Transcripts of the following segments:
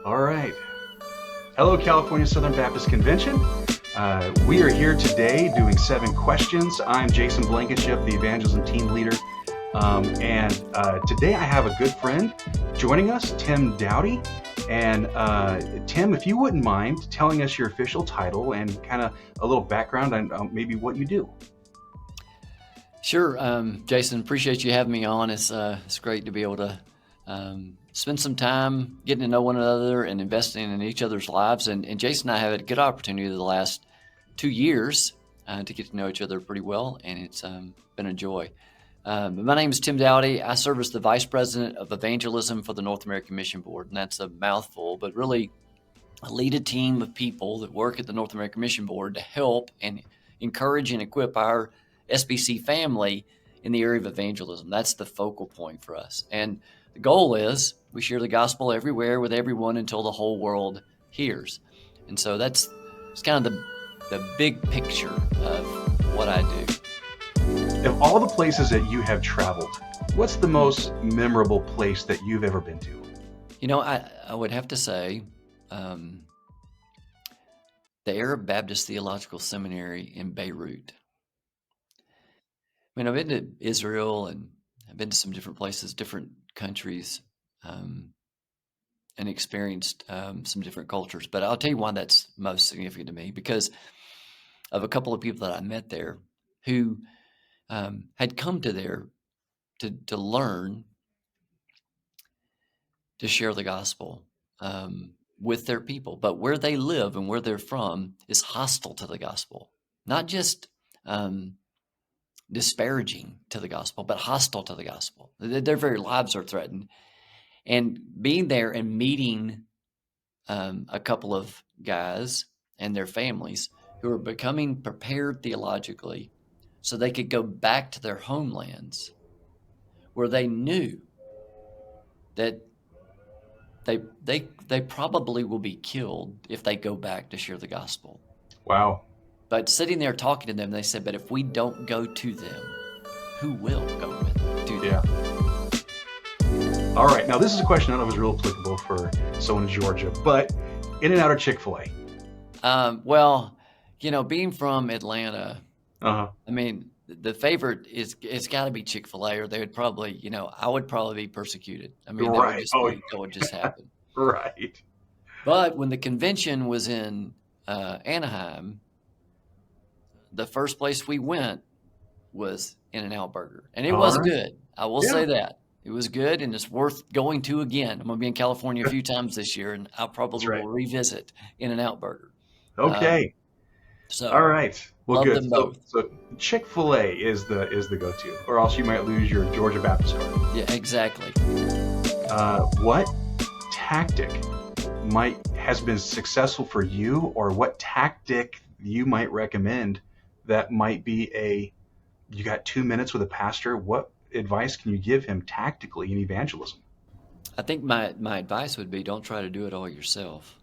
All right. Hello, California Southern Baptist Convention. We are here today doing 7 questions. I'm Jason Blankenship, the evangelism team leader. And today I have a good friend joining us, Tim Dowdy. And Tim, if you wouldn't mind telling us your official title and kind of a little background on maybe what you do. Sure, Jason, appreciate you having me on. It's great to be able to spend some time getting to know one another and investing in each other's lives. And Jason and I have had a good opportunity the last 2 years to get to know each other pretty well, and it's been a joy. My name is Tim Dowdy. I serve as the Vice President of Evangelism for the North American Mission Board, and that's a mouthful, but really I lead a team of people that work at the North American Mission Board to help and encourage and equip our SBC family in the area of evangelism. That's the focal point for us. And the goal is we share the gospel everywhere with everyone until the whole world hears. And so it's kind of the big picture of what I do. Of all the places that you have traveled, what's the most memorable place that you've ever been to? You know, I would have to say the Arab Baptist Theological Seminary in Beirut. I mean, I've been to Israel and I've been to some different places, different countries, and experienced some different cultures. But I'll tell you why that's most significant to me, because of a couple of people that I met there who had come to there to learn to share the gospel with their people. But where they live and where they're from is hostile to the gospel, not just disparaging to the gospel, but hostile to the gospel. Their very lives are threatened. And being there and meeting a couple of guys and their families who are becoming prepared theologically so they could go back to their homelands where they knew that they probably will be killed if they go back to share the gospel. Wow. But sitting there talking to them, they said, but if we don't go to them, who will go with them to them? Yeah. All right. Now, this is a question I don't know if is real applicable for someone in Georgia, but In-N-Out or Chick-fil-A? Well, you know, being from Atlanta, Uh-huh. I mean, the favorite it's got to be Chick-fil-A, or they would probably, you know, I would probably be persecuted. I mean, Right. that would just happen. Right. But when the convention was in Anaheim, the first place we went was In-N-Out Burger, and it was good. I will say that. It was good, and it's worth going to again. I'm going to be in California a few times this year, and I probably will revisit In-N-Out Burger. Okay. So all right. Well, love good. them both. So Chick-fil-A is the go-to, or else you might lose your Georgia Baptist card. Yeah, exactly. What tactic has been successful for you, or what tactic you might recommend that might be you got 2 minutes with a pastor? What advice can you give him tactically in evangelism? I think my advice would be, don't try to do it all yourself.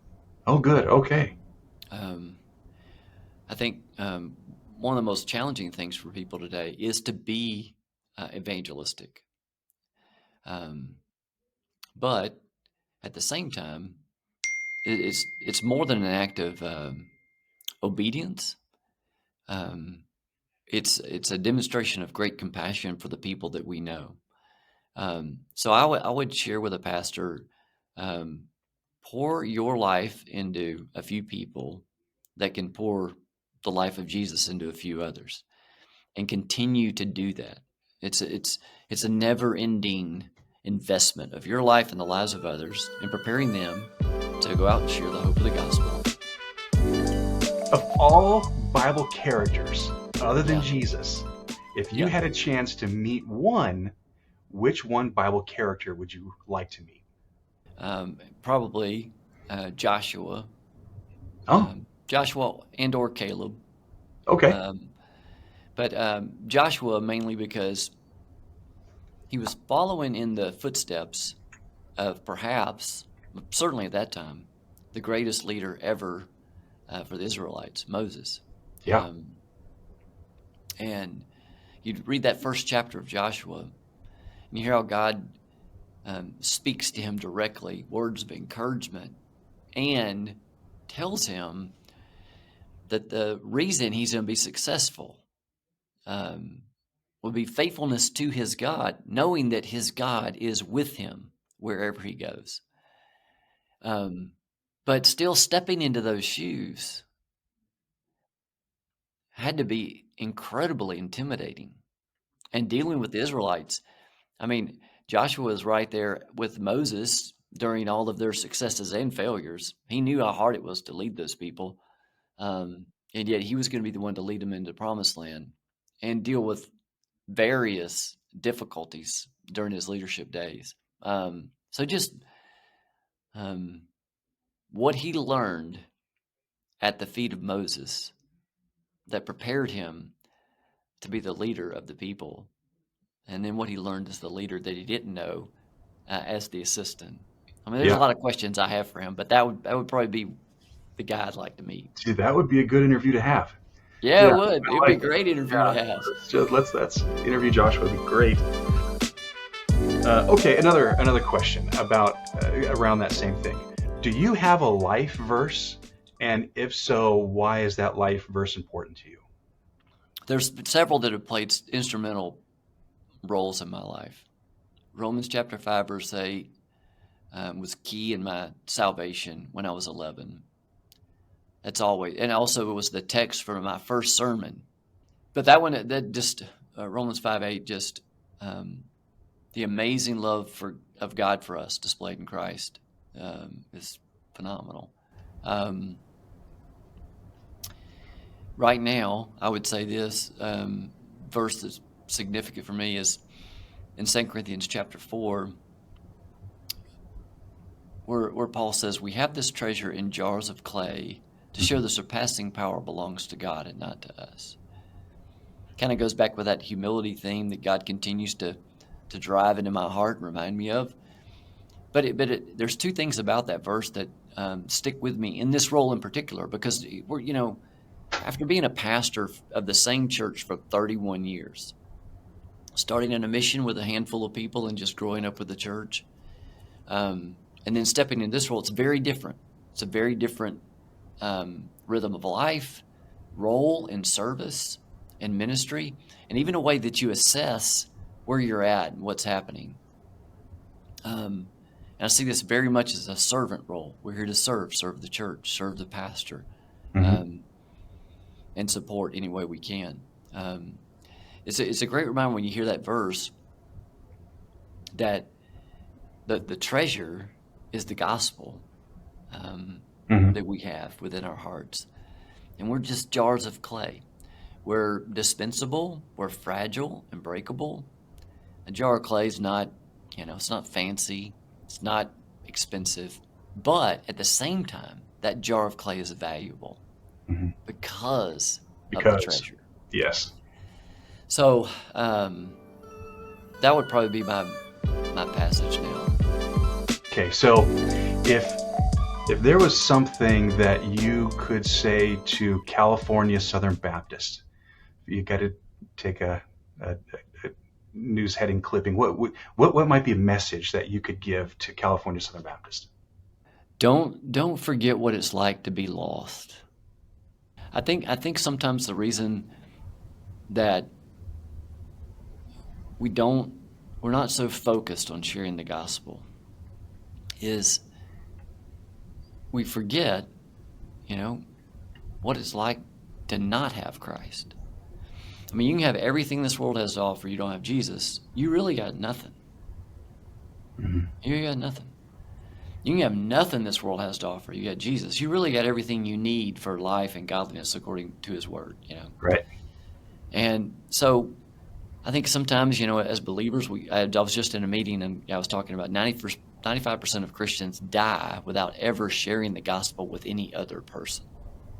Oh, good. Okay. I think one of the most challenging things for people today is to be evangelistic. But at the same time, it's more than an act of obedience. It's a demonstration of great compassion for the people that we know. So I would share with a pastor, pour your life into a few people that can pour the life of Jesus into a few others, and continue to do that. It's a never-ending investment of your life and the lives of others, and preparing them to go out and share the hope of the gospel. Of all Bible characters other than Jesus, if you had a chance to meet one, which one Bible character would you like to meet? Probably Joshua. Joshua and/or Caleb. Okay. But Joshua mainly because he was following in the footsteps of perhaps, certainly at that time, the greatest leader ever for the Israelites, Moses. Yeah. And you'd read that first chapter of Joshua, and you hear how God speaks to him directly, words of encouragement, and tells him that the reason he's going to be successful will be faithfulness to his God, knowing that his God is with him wherever he goes. But still stepping into those shoes had to be incredibly intimidating. And dealing with the Israelites, I mean, Joshua was right there with Moses during all of their successes and failures. He knew how hard it was to lead those people. And yet he was going to be the one to lead them into the promised land and deal with various difficulties during his leadership days. So just what he learned at the feet of Moses that prepared him to be the leader of the people, and then what he learned as the leader that he didn't know as the assistant. I mean, there's a lot of questions I have for him, but that would probably be the guy I'd like to meet. See, that would be a good interview to have. Yeah, it would. I It'd be a like great interview to have. Let's interview Joshua. Would be great. Okay, another question about around that same thing. Do you have a life verse? And if so, why is that life verse important to you? There's several that have played instrumental roles in my life. Romans chapter 5, verse 8 was key in my salvation when I was 11. That's always, and also it was the text for my first sermon. But that one, that just Romans 5:8, just the amazing love of God for us displayed in Christ is phenomenal. Right now, I would say this verse that's significant for me is in 2 Corinthians chapter 4, where Paul says, we have this treasure in jars of clay to show the surpassing power belongs to God and not to us. Kind of goes back with that humility theme that God continues to drive into my heart and remind me of. But there's two things about that verse that stick with me in this role in particular, because we're, after being a pastor of the same church for 31 years, starting in a mission with a handful of people and just growing up with the church, and then stepping in this role, it's very different. It's a very different rhythm of life, role in service and ministry, and even a way that you assess where you're at and what's happening. And I see this very much as a servant role. We're here to serve the church, serve the pastor, and support any way we can. It's a great reminder when you hear that verse that the treasure is the gospel that we have within our hearts. And we're just jars of clay. We're dispensable, we're fragile and breakable. A jar of clay is not, it's not fancy, it's not expensive, but at the same time, that jar of clay is valuable because of the treasure. Yes. So that would probably be my passage now. Okay, so if there was something that you could say to California Southern Baptist, you got to take a news heading clipping. What might be a message that you could give to California Southern Baptist? Don't forget what it's like to be lost. I think sometimes the reason that we're not so focused on sharing the gospel is we forget, what it's like to not have Christ. I mean, you can have everything this world has to offer. You don't have Jesus, you really got nothing. You got nothing. You can have nothing this world has to offer. You got Jesus. You really got everything you need for life and godliness according to his word, Right. And so I think sometimes, as believers, I was just in a meeting and I was talking about 95% of Christians die without ever sharing the gospel with any other person.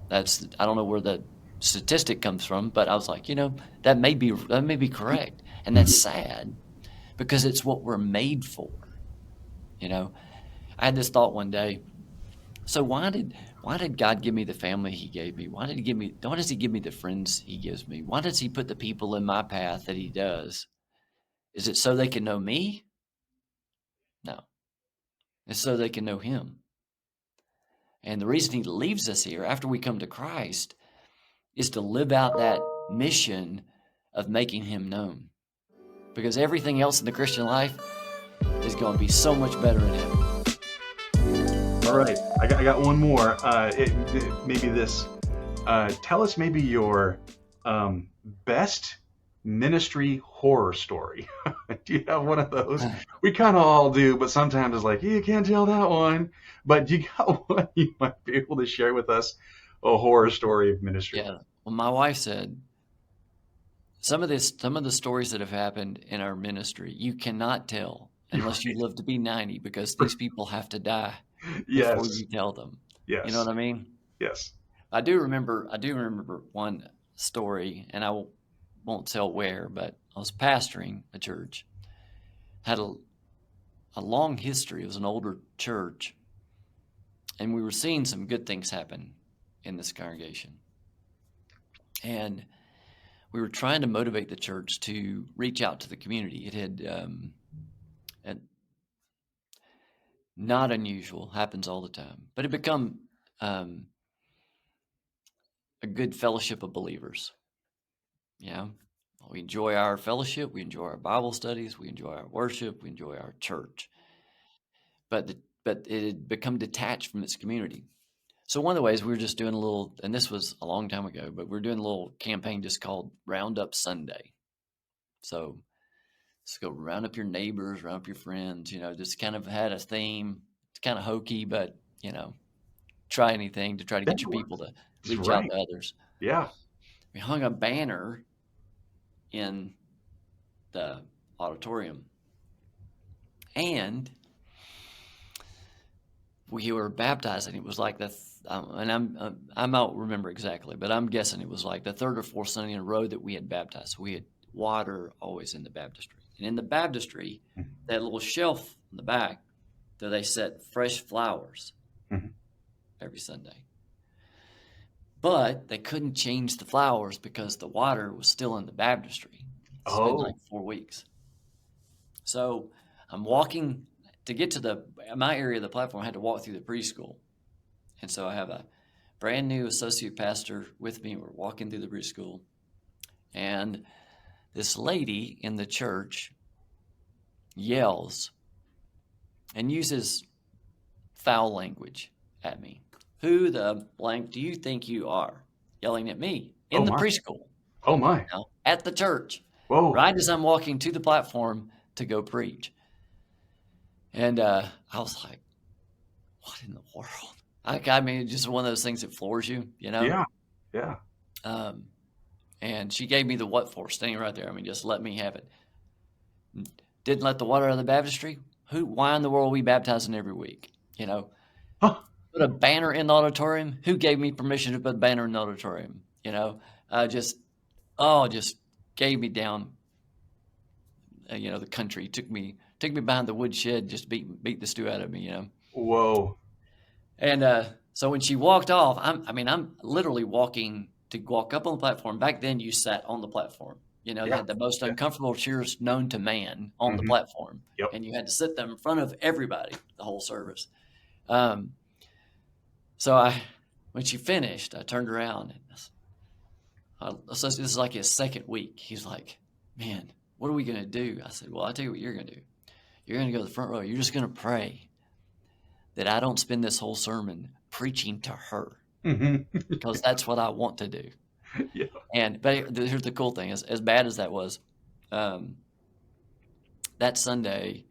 I don't know where the statistic comes from, but I was like, that may be correct. And that's sad because it's what we're made for. I had this thought one day. So why did God give me the family he gave me? Why does he give me the friends he gives me? Why does he put the people in my path that he does? Is it so they can know me? No. It's so they can know him. And the reason he leaves us here after we come to Christ is to live out that mission of making him known. Because everything else in the Christian life is going to be so much better in him. All right, I got one more. Maybe this. Tell us maybe your best ministry horror story. Do you have one of those? We kind of all do, but sometimes it's like, you can't tell that one. But you got one you might be able to share with us, a horror story of ministry. Yeah. Well, my wife said some of the stories that have happened in our ministry, you cannot tell unless you live to be 90, because these people have to die before you tell them. Yes. You know what I mean? Yes. I do remember one story, and I won't tell where, but I was pastoring a church, had a long history. It was an older church, and we were seeing some good things happen in this congregation. And we were trying to motivate the church to reach out to the community. It had not unusual, happens all the time, but it become a good fellowship of believers. Yeah, we enjoy our fellowship, we enjoy our Bible studies, we enjoy our worship, we enjoy our church. But it had become detached from its community. So one of the ways we were just doing a little, and this was a long time ago, but we're doing a little campaign just called Roundup Sunday. So let's go round up your neighbors, round up your friends, just kind of had a theme. It's kind of hokey, but, try anything to try to get your people to reach out to others. Yeah. We hung a banner in the auditorium, and we were baptizing. It was like and I don't remember exactly, but I'm guessing it was like the third or fourth Sunday in a row that we had baptized. So we had water always in the baptistry. And in the baptistry, that little shelf in the back, that they set fresh flowers every Sunday. But they couldn't change the flowers because the water was still in the baptistry. It's been like 4 weeks. So I'm walking to get to my area of the platform. I had to walk through the preschool. And so I have a brand new associate pastor with me. We're walking through the preschool. And this lady in the church yells and uses foul language at me. Who the blank do you think you are? Yelling at me in the preschool. Oh my. At the church. Whoa. Right as I'm walking to the platform to go preach. And I was like, what in the world? I mean, it's just one of those things that floors you, Yeah. Yeah. And she gave me the what for, standing right there. I mean, just let me have it. Didn't let the water out of the baptistry. Why in the world are we baptizing every week? Huh. Put a banner in the auditorium. Who gave me permission to put a banner in the auditorium? Just gave me down. The country took me behind the woodshed, just beat the stew out of me. Whoa. And so when she walked off, I'm literally walk up on the platform. Back then, you sat on the platform. They had the most uncomfortable chairs known to man on the platform. Yep. And you had to sit them in front of everybody the whole service. So when she finished, I turned around. And so this is like his second week. He's like, man, what are we going to do? I said, well, I'll tell you what you're going to do. You're going to go to the front row. You're just going to pray that I don't spend this whole sermon preaching to her, because that's what I want to do. Yeah. But here's the cool thing: as bad as that was, that Sunday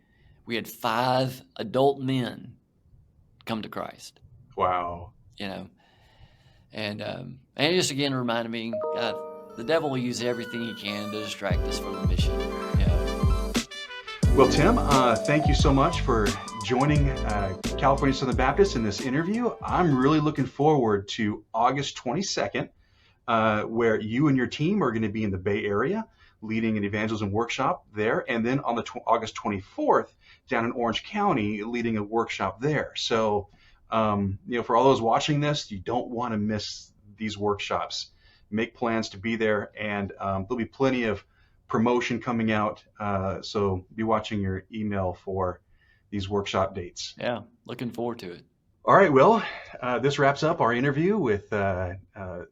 we had 5 adult men come to Christ. Wow. And just again reminded me, God, the devil will use everything he can to distract us from the mission. Well, Tim, thank you so much for joining California Southern Baptist in this interview. I'm really looking forward to August 22nd, where you and your team are going to be in the Bay Area leading an evangelism workshop there. And then on the August 24th, down in Orange County, leading a workshop there. So, for all those watching this, you don't want to miss these workshops. Make plans to be there, and there'll be plenty of promotion coming out. So be watching your email for these workshop dates. Yeah, looking forward to it. All right, Will. This wraps up our interview with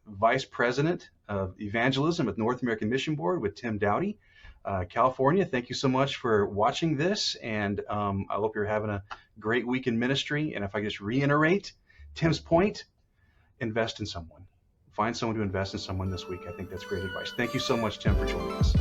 Vice President of Evangelism at North American Mission Board with Tim Dowdy. California, thank you so much for watching this, and I hope you're having a great week in ministry. And if I just reiterate Tim's point, invest in someone. Find someone to invest in someone this week. I think that's great advice. Thank you so much, Tim, for joining us.